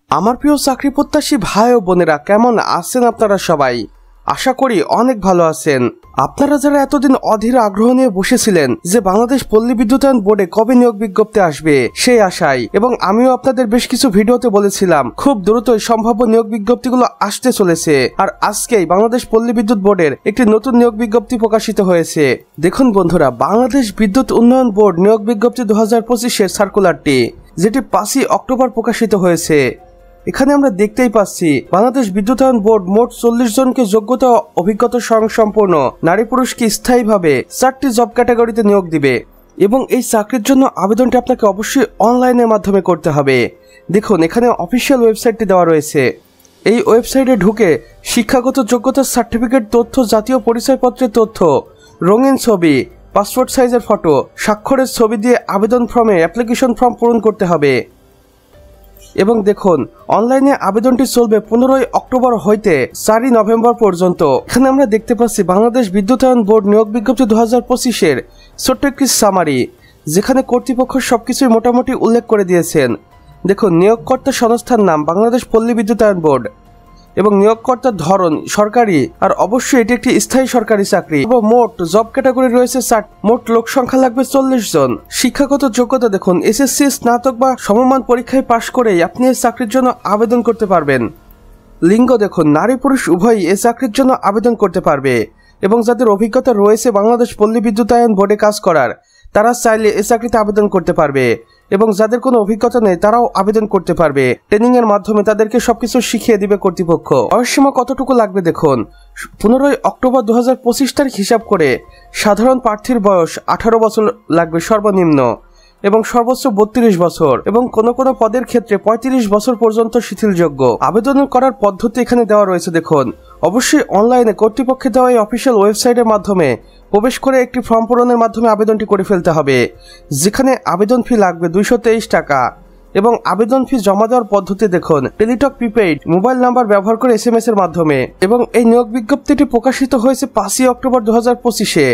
আমার প্রিয় চাকরি প্রত্যাশী ভাই ও বোনেরা, কেমন আছেন আপনারা সবাই? আশা করি অনেক ভালো আছেন। আপনারা যারা এতদিন অধীর আগ্রহ নিয়ে বসেছিলেন যে বাংলাদেশ পল্লী বিদ্যুতায়ন বোর্ডে কবে নিয়োগ বিজ্ঞপ্তি আসবে সেই আশায়, এবং আমিও আপনাদের বেশ কিছু ভিডিওতে বলেছিলাম খুব দ্রুতই সম্ভাব্য নিয়োগ বিজ্ঞপ্তিগুলো আসতে চলেছে। আর আজকেই বাংলাদেশ পল্লী বিদ্যুৎ বোর্ডের একটি নতুন নিয়োগ বিজ্ঞপ্তি প্রকাশিত হয়েছে। দেখুন বন্ধুরা, বাংলাদেশ বিদ্যুৎ উন্নয়ন বোর্ড নিয়োগ বিজ্ঞপ্তি 2025-এর সার্কুলারটি, যেটি 5 অক্টোবর প্রকাশিত হয়েছে। এখানে আমরা দেখতেই পাচ্ছি বাংলাদেশ বিদ্যুতায়ন বোর্ড মোট 40 জনকে যোগ্যতা ও অভিজ্ঞতা স্বয়ংসম্পন্ন নারী পুরুষকে স্থায়ীভাবে 4টি জব ক্যাটাগরিতে নিয়োগ দিবে, এবং এই চাকরির জন্য আবেদনটি আপনাকে অবশ্যই অনলাইনের মাধ্যমে করতে হবে। দেখুন এখানে অফিসিয়াল ওয়েবসাইটটি দেওয়া রয়েছে। এই ওয়েবসাইটে ঢুকে শিক্ষাগত যোগ্যতার সার্টিফিকেট তথ্য, জাতীয় পরিচয়পত্রের তথ্য, রঙিন ছবি, পাসপোর্ট সাইজের ফটো, স্বাক্ষরের ছবি দিয়ে আবেদন ফর্মে অ্যাপ্লিকেশন ফর্ম পূরণ করতে হবে। এবং দেখুন অনলাইনে আবেদনটি চলবে 15 অক্টোবর হইতে 4 নভেম্বর পর্যন্ত। এখানে আমরা দেখতে পাচ্ছি বাংলাদেশ বিদ্যুতায়ন বোর্ড নিয়োগ বিজ্ঞপ্তি 2025-এর ছোট্ট একটি সামারি, যেখানে কর্তৃপক্ষ সবকিছুই মোটামুটি উল্লেখ করে দিয়েছেন। দেখুন নিয়োগকর্তা সংস্থার নাম বাংলাদেশ পল্লী বিদ্যুতায়ন বোর্ড, এবং নিয়োগকর্তার ধরন সরকারি, আর অবশ্যই এটি একটি স্থায়ী সরকারি চাকরি। এবং মোট জব ক্যাটাগরি রয়েছে 4। মোট লোক সংখ্যা লাগবে 40 জন। শিক্ষাগত যোগ্যতা দেখুন এসএসসি, স্নাতক বা সমমান পরীক্ষায় পাশ করেই আপনি এই চাকরির জন্য আবেদন করতে পারবেন। লিঙ্গ দেখুন নারী পুরুষ উভয়ই এই চাকরির জন্য আবেদন করতে পারবে, এবং যাদের অভিজ্ঞতা রয়েছে বাংলাদেশ পল্লী বিদ্যুতায়ন বোর্ডে কাজ করার, তারা চাইলে এই চাকরিতে আবেদন করতে পারবে, এবং যাদের কোনো অভিজ্ঞতা নেই তারাও আবেদন করতে পারবে। ট্রেনিং এর মাধ্যমে তাদেরকে সবকিছু শিখিয়ে দিবে কর্তৃপক্ষ। বয়সসীমা কতটুকু লাগবে দেখুন, 15 অক্টোবর 2025 তারিখ হিসাব করে সাধারণ প্রার্থীর বয়স 18 বছর লাগবে সর্বনিম্ন, এবং সর্বোচ্চ 32 বছর, এবং কোনো কোনো পদের ক্ষেত্রে 35 বছর পর্যন্ত শিথিলযোগ্য। আবেদন করার পদ্ধতি এখানে দেওয়া রয়েছে। দেখুন অবশ্যই অনলাইনে কর্তৃপক্ষের দেওয়া এই অফিসিয়াল ওয়েবসাইটের মাধ্যমে প্রবেশ করে একটি ফর্ম পূরণের মাধ্যমে আবেদনটি করে ফেলতে হবে, যেখানে আবেদন ফি লাগবে 223 টাকা। এবং আবেদন ফি জমা দেওয়ার পদ্ধতি দেখুন টেলিটক প্রিপেইড মোবাইল নাম্বার ব্যবহার করে SMS এর মাধ্যমে। এবং এই নিয়োগ বিজ্ঞপ্তিটি প্রকাশিত হয়েছে 5 অক্টোবর 2025-এ,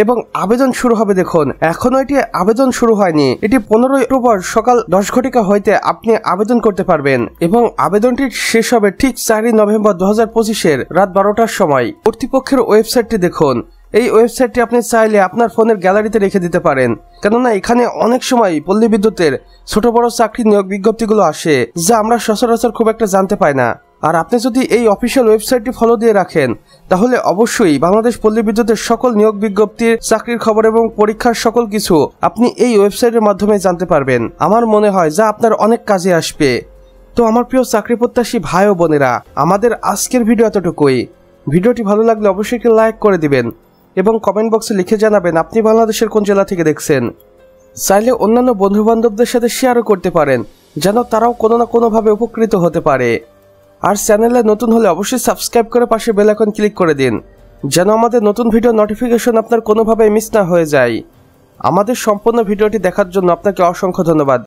এবং আবেদন শুরু হবে। দেখুন এখনো এটি আবেদন শুরু হয়নি, এটি 15 অক্টোবর সকাল 10 ঘটিকা হইতে আপনি আবেদন করতে পারবেন, এবং আবেদনটি শেষ হবে ঠিক 4 নভেম্বর 2025-এর রাত 12টার সময়। কর্তৃপক্ষের ওয়েবসাইটটি দেখুন, এই ওয়েবসাইটটি আপনি চাইলে আপনার ফোনের গ্যালারিতে রেখে দিতে পারেন, কেননা এখানে অনেক সময় পল্লী বিদ্যুতের ছোট বড় চাকরি নিয়োগ বিজ্ঞপ্তিগুলো আসে যা আমরা সচরাচর খুব একটা জানতে পাই না। আর আপনি যদি এই অফিসিয়াল ওয়েবসাইটটি ফলো দিয়ে রাখেন, তাহলে অবশ্যই বাংলাদেশ পল্লী বিদ্যুতের সকল নিয়োগ বিজ্ঞপ্তির, চাকরির খবর এবং পরীক্ষার সকল কিছু আপনি এই ওয়েবসাইটের মাধ্যমে জানতে পারবেন। আমার মনে হয় যা আপনার অনেক কাজে আসবে। তো আমার প্রিয় চাকরি প্রত্যাশী ভাই ও বোনেরা, আমাদের আজকের ভিডিও এতটুকুই। ভিডিওটি ভালো লাগলে অবশ্যই একটি লাইক করে দিবেন, এবং কমেন্ট বক্সে লিখে জানাবেন আপনি বাংলাদেশের কোন জেলা থেকে দেখছেন। চাইলে অন্যান্য বন্ধু বান্ধবদের সাথে শেয়ারও করতে পারেন, যেন তারাও কোনো না কোনোভাবে উপকৃত হতে পারে। আর চ্যানেলে নতুন হলে অবশ্যই সাবস্ক্রাইব করে পাশে বেল আইকন ক্লিক করে দিন, যেন আমাদের নতুন ভিডিও নোটিফিকেশন আপনার কোনোভাবে মিস না হয়ে যায়। আমাদের সম্পূর্ণ ভিডিওটি দেখার জন্য আপনাকে অসংখ্য ধন্যবাদ।